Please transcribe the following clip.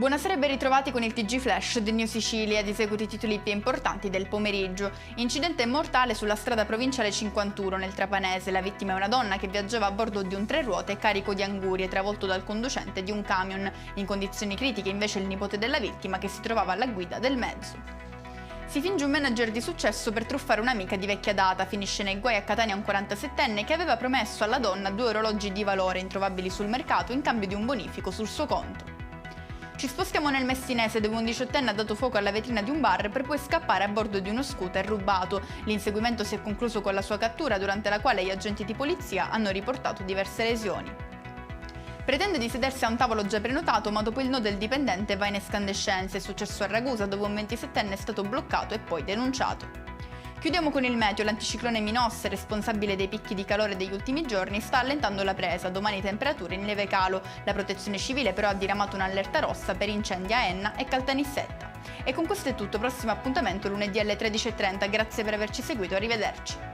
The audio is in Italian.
Buonasera e ben ritrovati con il TG Flash di New Sicilia, ed eseguiti i titoli più importanti del pomeriggio. Incidente mortale sulla strada provinciale 51 nel Trapanese. La vittima è una donna che viaggiava a bordo di un tre ruote carico di angurie, travolto dal conducente di un camion. In condizioni critiche invece il nipote della vittima, che si trovava alla guida del mezzo. Si finge un manager di successo per truffare un'amica di vecchia data. Finisce nei guai a Catania un 47enne che aveva promesso alla donna 2 orologi di valore introvabili sul mercato in cambio di un bonifico sul suo conto. Ci spostiamo nel Messinese, dove un 18enne ha dato fuoco alla vetrina di un bar per poi scappare a bordo di uno scooter rubato. L'inseguimento si è concluso con la sua cattura, durante la quale gli agenti di polizia hanno riportato diverse lesioni. Pretende di sedersi a un tavolo già prenotato, ma dopo il no del dipendente va in escandescenze. È successo a Ragusa, dove un 27enne è stato bloccato e poi denunciato. Chiudiamo con il meteo. L'anticiclone Minosse, responsabile dei picchi di calore degli ultimi giorni, sta allentando la presa. Domani temperature in lieve calo. La protezione civile però ha diramato un'allerta rossa per incendi a Enna e Caltanissetta. E con questo è tutto, prossimo appuntamento lunedì alle 13:30. Grazie per averci seguito, arrivederci.